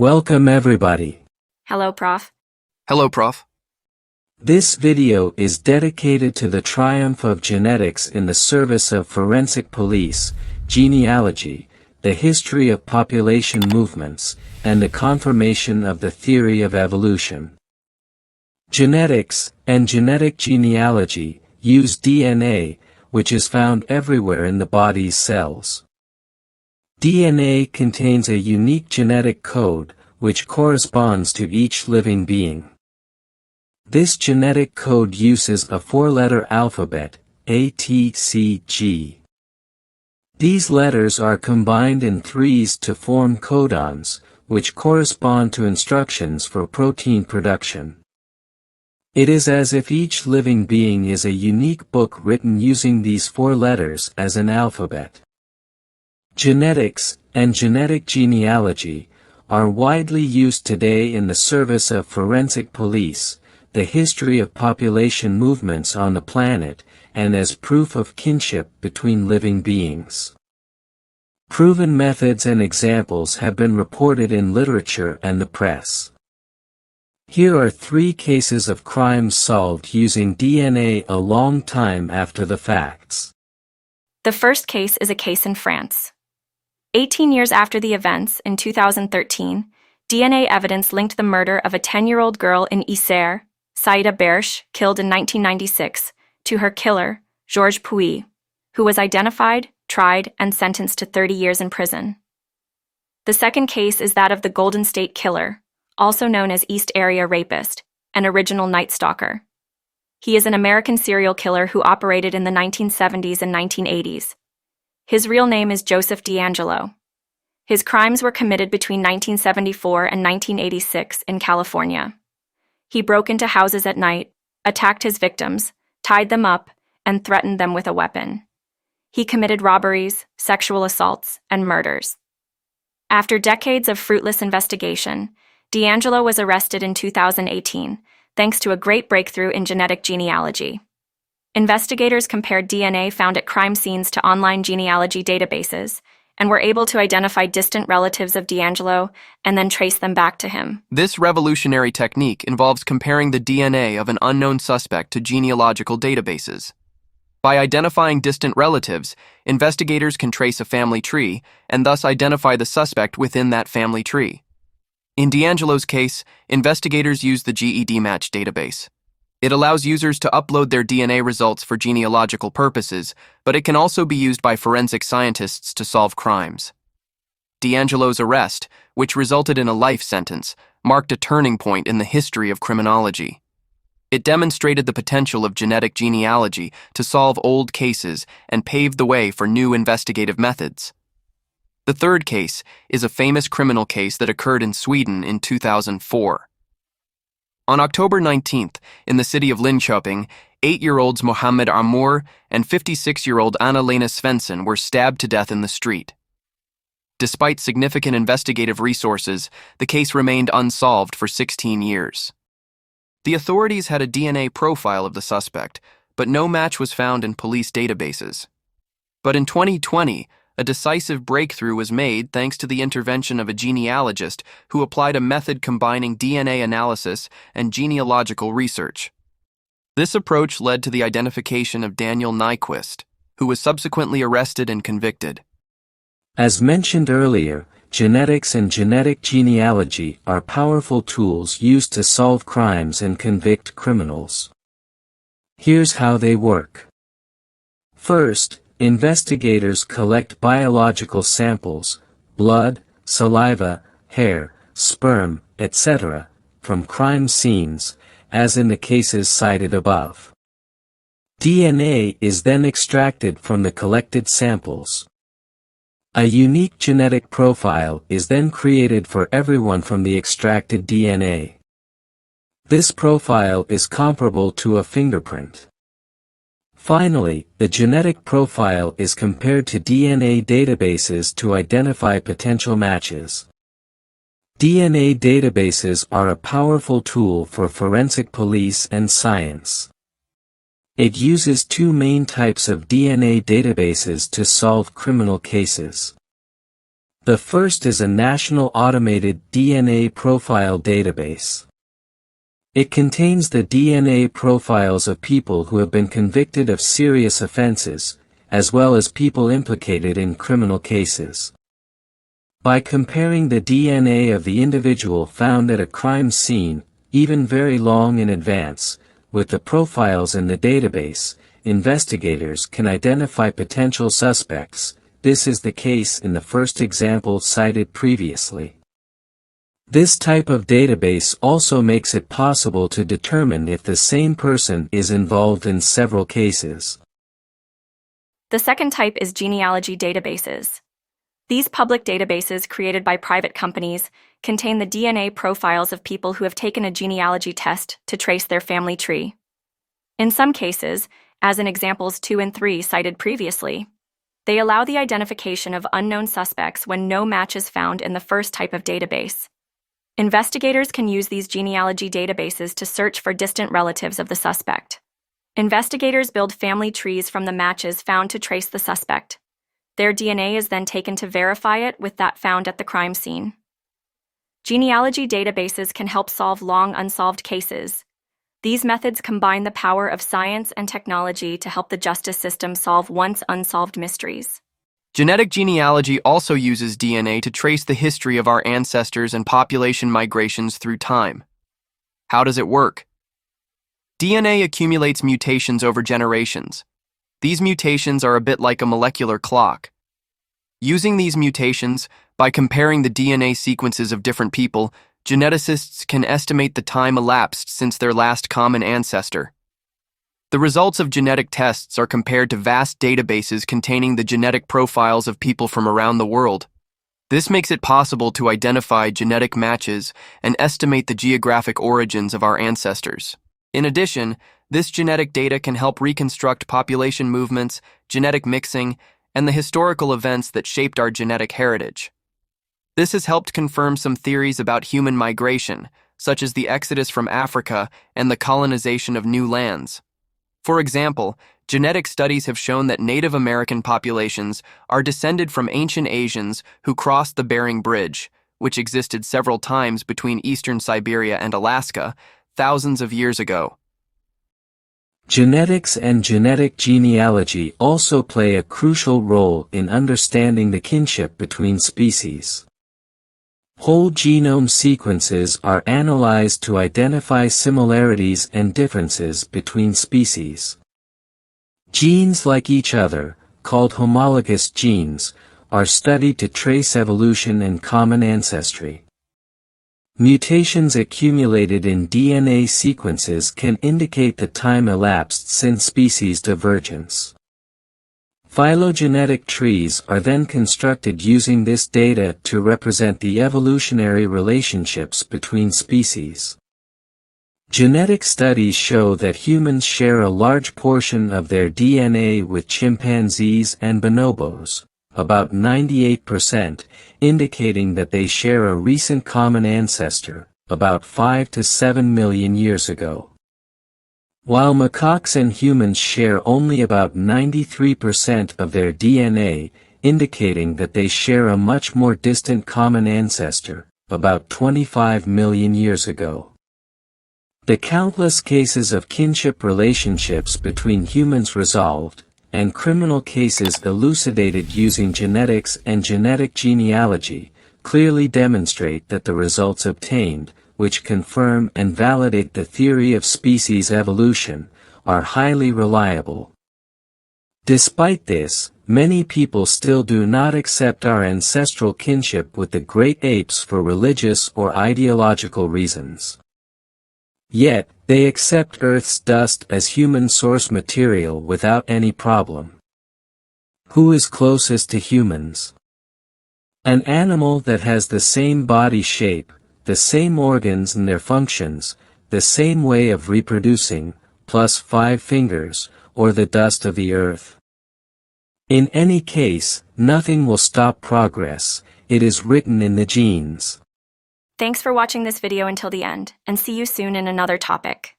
Welcome everybody. Hello, Prof. Hello, Prof. This video is dedicated to the triumph of genetics in the service of forensic police, genealogy, the history of population movements, and the confirmation of the theory of evolution. Genetics, and genetic genealogy, use DNA, which is found everywhere in the body's cells. DNA contains a unique genetic code, which corresponds to each living being. This genetic code uses a four-letter alphabet, A, T, C, G. These letters are combined in threes to form codons, which correspond to instructions for protein production. It is as if each living being is a unique book written using these four letters as an alphabet. Genetics, and genetic genealogy, are widely used today in the service of forensic police, the history of population movements on the planet, and as proof of kinship between living beings. Proven methods and examples have been reported in literature and the press. Here are 3 cases of crimes solved using DNA a long time after the facts. The first case is a case in France. 18 years after the events, in 2013, DNA evidence linked the murder of a 10-year-old girl in Isère, Saïda Berche, killed in 1996, to her killer, Georges Pouy, who was identified, tried, and sentenced to 30 years in prison. The second case is that of the Golden State Killer, also known as East Area Rapist, an original Night Stalker. He is an American serial killer who operated in the 1970s and 1980s. His real name is Joseph D'Angelo. His crimes were committed between 1974 and 1986 in California. He broke into houses at night, attacked his victims, tied them up, and threatened them with a weapon. He committed robberies, sexual assaults, and murders. After decades of fruitless investigation, D'Angelo was arrested in 2018, thanks to a great breakthrough in genetic genealogy. Investigators compared DNA found at crime scenes to online genealogy databases, and were able to identify distant relatives of D'Angelo and then trace them back to him. This revolutionary technique involves comparing the DNA of an unknown suspect to genealogical databases. By identifying distant relatives, investigators can trace a family tree and thus identify the suspect within that family tree. In D'Angelo's case, investigators use the GEDmatch database. It allows users to upload their DNA results for genealogical purposes, but it can also be used by forensic scientists to solve crimes. D'Angelo's arrest, which resulted in a life sentence, marked a turning point in the history of criminology. It demonstrated the potential of genetic genealogy to solve old cases and paved the way for new investigative methods. The third case is a famous criminal case that occurred in Sweden in 2004. On October 19th, in the city of Linköping, 8-year-olds Mohammed Amour and 56-year-old Anna-Lena Svensson were stabbed to death in the street. Despite significant investigative resources, the case remained unsolved for 16 years. The authorities had a DNA profile of the suspect, but no match was found in police databases. But in 2020, a decisive breakthrough was made thanks to the intervention of a genealogist who applied a method combining DNA analysis and genealogical research. This approach led to the identification of Daniel Nyquist, who was subsequently arrested and convicted. As mentioned earlier, genetics and genetic genealogy are powerful tools used to solve crimes and convict criminals. Here's how they work. First, investigators collect biological samples, blood, saliva, hair, sperm, etc., from crime scenes, as in the cases cited above. DNA is then extracted from the collected samples. A unique genetic profile is then created for everyone from the extracted DNA. This profile is comparable to a fingerprint. Finally, the genetic profile is compared to DNA databases to identify potential matches. DNA databases are a powerful tool for forensic police and science. It uses 2 main types of DNA databases to solve criminal cases. The first is a national automated DNA profile database. It contains the DNA profiles of people who have been convicted of serious offenses, as well as people implicated in criminal cases. By comparing the DNA of the individual found at a crime scene, even very long in advance, with the profiles in the database, investigators can identify potential suspects. This is the case in the first example cited previously. This type of database also makes it possible to determine if the same person is involved in several cases. The second type is genealogy databases. These public databases created by private companies contain the DNA profiles of people who have taken a genealogy test to trace their family tree. In some cases, as in examples 2 and 3 cited previously, they allow the identification of unknown suspects when no match is found in the first type of database. Investigators can use these genealogy databases to search for distant relatives of the suspect. Investigators build family trees from the matches found to trace the suspect. Their DNA is then taken to verify it with that found at the crime scene. Genealogy databases can help solve long unsolved cases. These methods combine the power of science and technology to help the justice system solve once unsolved mysteries. Genetic genealogy also uses DNA to trace the history of our ancestors and population migrations through time. How does it work? DNA accumulates mutations over generations. These mutations are a bit like a molecular clock. Using these mutations, by comparing the DNA sequences of different people, geneticists can estimate the time elapsed since their last common ancestor. The results of genetic tests are compared to vast databases containing the genetic profiles of people from around the world. This makes it possible to identify genetic matches and estimate the geographic origins of our ancestors. In addition, this genetic data can help reconstruct population movements, genetic mixing, and the historical events that shaped our genetic heritage. This has helped confirm some theories about human migration, such as the exodus from Africa and the colonization of new lands. For example, genetic studies have shown that Native American populations are descended from ancient Asians who crossed the Bering Bridge, which existed several times between eastern Siberia and Alaska, thousands of years ago. Genetics and genetic genealogy also play a crucial role in understanding the kinship between species. Whole genome sequences are analyzed to identify similarities and differences between species. Genes like each other, called homologous genes, are studied to trace evolution and common ancestry. Mutations accumulated in DNA sequences can indicate the time elapsed since species divergence. Phylogenetic trees are then constructed using this data to represent the evolutionary relationships between species. Genetic studies show that humans share a large portion of their DNA with chimpanzees and bonobos, about 98%, indicating that they share a recent common ancestor, about 5 to 7 million years ago. While macaques and humans share only about 93% of their DNA, indicating that they share a much more distant common ancestor, about 25 million years ago. The countless cases of kinship relationships between humans resolved, and criminal cases elucidated using genetics and genetic genealogy, clearly demonstrate that the results obtained, which confirm and validate the theory of species evolution, are highly reliable. Despite this, many people still do not accept our ancestral kinship with the great apes for religious or ideological reasons. Yet, they accept Earth's dust as human source material without any problem. Who is closest to humans? An animal that has the same body shape, the same organs and their functions, the same way of reproducing, plus 5 fingers, or the dust of the earth. In any case, nothing will stop progress, it is written in the genes. Thanks for watching this video until the end, and see you soon in another topic.